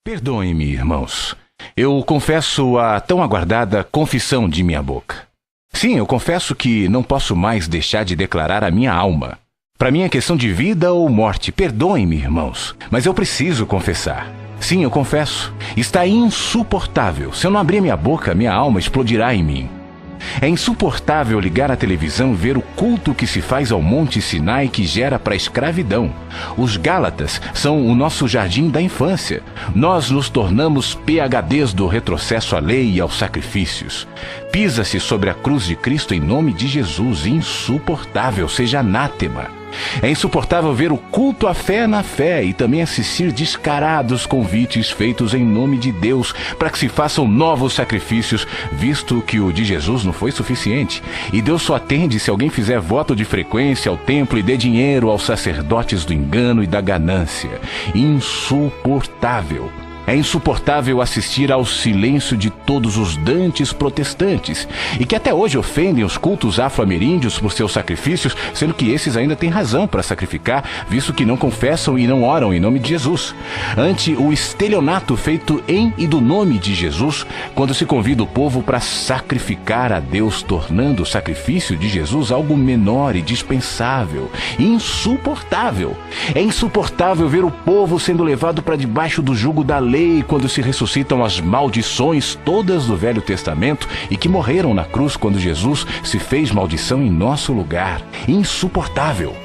Perdoem-me, irmãos. Eu confesso a tão aguardada confissão de minha boca. Sim, eu confesso que não posso mais deixar de declarar a minha alma. Para mim é questão de vida ou morte. Perdoem-me, irmãos, mas eu preciso confessar. Sim, eu confesso. Está insuportável. Se eu não abrir minha boca, minha alma explodirá em mim. É insuportável ligar a televisão e ver o culto que se faz ao Monte Sinai que gera para a escravidão. Os Gálatas são o nosso jardim da infância. Nós nos tornamos PhDs do retrocesso à lei e aos sacrifícios. Pisa-se sobre a cruz de Cristo em nome de Jesus. Insuportável, seja anátema. É insuportável ver o culto à fé na fé e também assistir descarados convites feitos em nome de Deus para que se façam novos sacrifícios, visto que o de Jesus não foi suficiente. E Deus só atende se alguém fizer voto de frequência ao templo e dê dinheiro aos sacerdotes do engano e da ganância. Insuportável. É insuportável assistir ao silêncio de todos os dantes protestantes e que até hoje ofendem os cultos afro-ameríndios por seus sacrifícios, sendo que esses ainda têm razão para sacrificar, visto que não confessam e não oram em nome de Jesus. Ante o estelionato feito em e do nome de Jesus, quando se convida o povo para sacrificar a Deus, tornando o sacrifício de Jesus algo menor e dispensável. Insuportável. É insuportável ver o povo sendo levado para debaixo do jugo da lei quando se ressuscitam as maldições todas do Velho Testamento e que morreram na cruz quando Jesus se fez maldição em nosso lugar. Insuportável.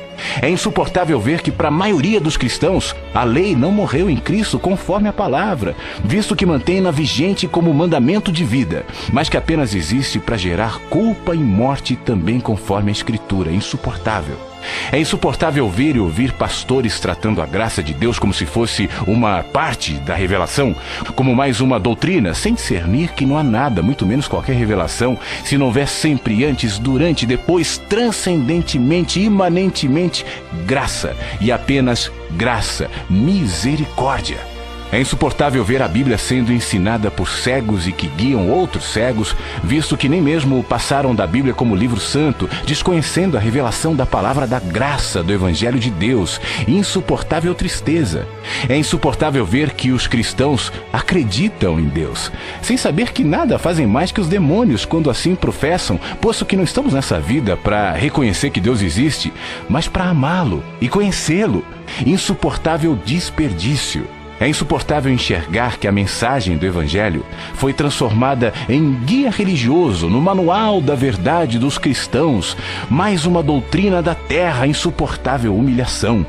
É insuportável ver que para a maioria dos cristãos a lei não morreu em Cristo conforme a palavra, visto que mantém-na vigente como mandamento de vida, mas que apenas existe para gerar culpa e morte também conforme a Escritura. Insuportável. É insuportável ver e ouvir pastores tratando a graça de Deus como se fosse uma parte da revelação, como mais uma doutrina, sem discernir que não há nada, muito menos qualquer revelação, se não houver sempre antes, durante, depois, transcendentemente, imanentemente, graça e apenas graça, misericórdia. É insuportável ver a Bíblia sendo ensinada por cegos e que guiam outros cegos, visto que nem mesmo passaram da Bíblia como livro santo, desconhecendo a revelação da palavra da graça do Evangelho de Deus. Insuportável tristeza. É insuportável ver que os cristãos acreditam em Deus, sem saber que nada fazem mais que os demônios quando assim professam, posto que não estamos nessa vida para reconhecer que Deus existe, mas para amá-lo e conhecê-lo. Insuportável desperdício. É insuportável enxergar que a mensagem do Evangelho foi transformada em guia religioso, no manual da verdade dos cristãos, mais uma doutrina da terra. Insuportável humilhação.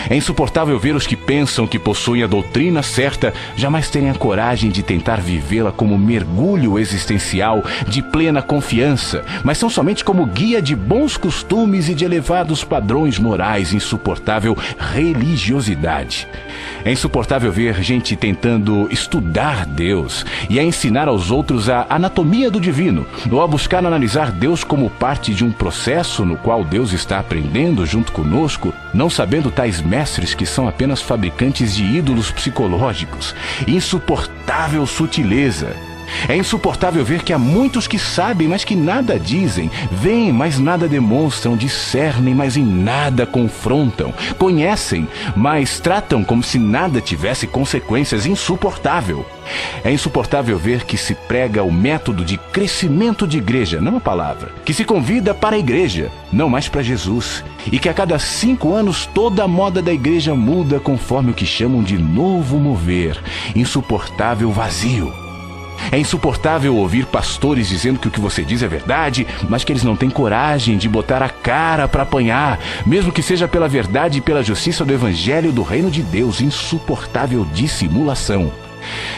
É insuportável ver os que pensam que possuem a doutrina certa jamais terem a coragem de tentar vivê-la como mergulho existencial de plena confiança, mas são somente como guia de bons costumes e de elevados padrões morais. Insuportável religiosidade. É insuportável ver gente tentando estudar Deus e a ensinar aos outros a anatomia do divino, ou a buscar analisar Deus como parte de um processo no qual Deus está aprendendo junto conosco, não sabendo tais mestres que são apenas fabricantes de ídolos psicológicos. Insuportável sutileza. É insuportável ver que há muitos que sabem, mas que nada dizem, veem, mas nada demonstram, discernem, mas em nada confrontam, conhecem, mas tratam como se nada tivesse consequências. Insuportável. É insuportável ver que se prega o método de crescimento de igreja, não a palavra, que se convida para a igreja, não mais para Jesus, e que a cada 5 anos toda a moda da igreja muda conforme o que chamam de novo mover. Insuportável vazio. É insuportável ouvir pastores dizendo que o que você diz é verdade, mas que eles não têm coragem de botar a cara para apanhar, mesmo que seja pela verdade e pela justiça do Evangelho do Reino de Deus. Insuportável dissimulação.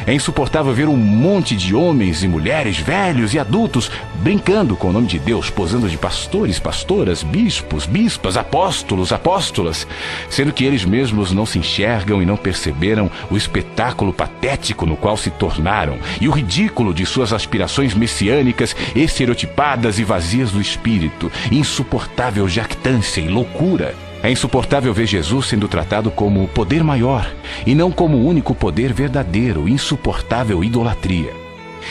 É insuportável ver um monte de homens e mulheres, velhos e adultos, brincando com o nome de Deus, posando de pastores, pastoras, bispos, bispas, apóstolos, apóstolas, sendo que eles mesmos não se enxergam e não perceberam o espetáculo patético no qual se tornaram e o ridículo de suas aspirações messiânicas, estereotipadas e vazias do espírito. Insuportável jactância e loucura. É insuportável ver Jesus sendo tratado como o poder maior e não como o único poder verdadeiro. Insuportável idolatria.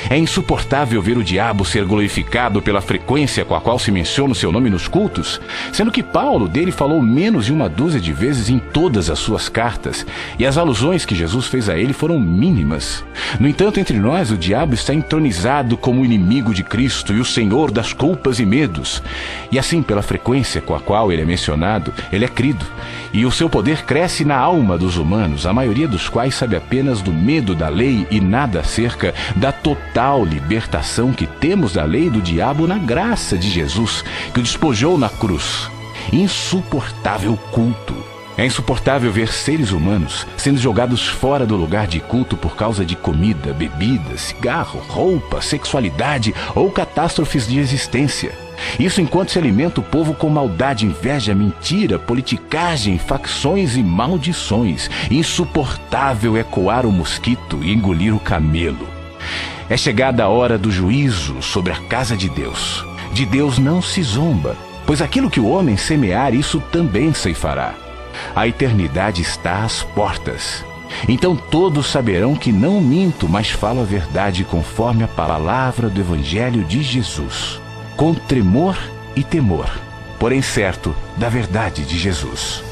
É insuportável ver o diabo ser glorificado pela frequência com a qual se menciona o seu nome nos cultos, sendo que Paulo dele falou menos de uma dúzia de vezes em todas as suas cartas, e as alusões que Jesus fez a ele foram mínimas. No entanto, entre nós, o diabo está entronizado como o inimigo de Cristo e o senhor das culpas e medos. E assim, pela frequência com a qual ele é mencionado, ele é crido, e o seu poder cresce na alma dos humanos, a maioria dos quais sabe apenas do medo da lei e nada acerca da total libertação que temos da lei do diabo na graça de Jesus, que o despojou na cruz. Insuportável culto. É insuportável ver seres humanos sendo jogados fora do lugar de culto por causa de comida, bebida, cigarro, roupa, sexualidade ou catástrofes de existência. Isso enquanto se alimenta o povo com maldade, inveja, mentira, politicagem, facções e maldições. Insuportável é coar o mosquito e engolir o camelo. É chegada a hora do juízo sobre a casa de Deus. De Deus não se zomba, pois aquilo que o homem semear, isso também ceifará. A eternidade está às portas. Então todos saberão que não minto, mas falo a verdade conforme a palavra do Evangelho de Jesus, com tremor e temor, porém certo da verdade de Jesus.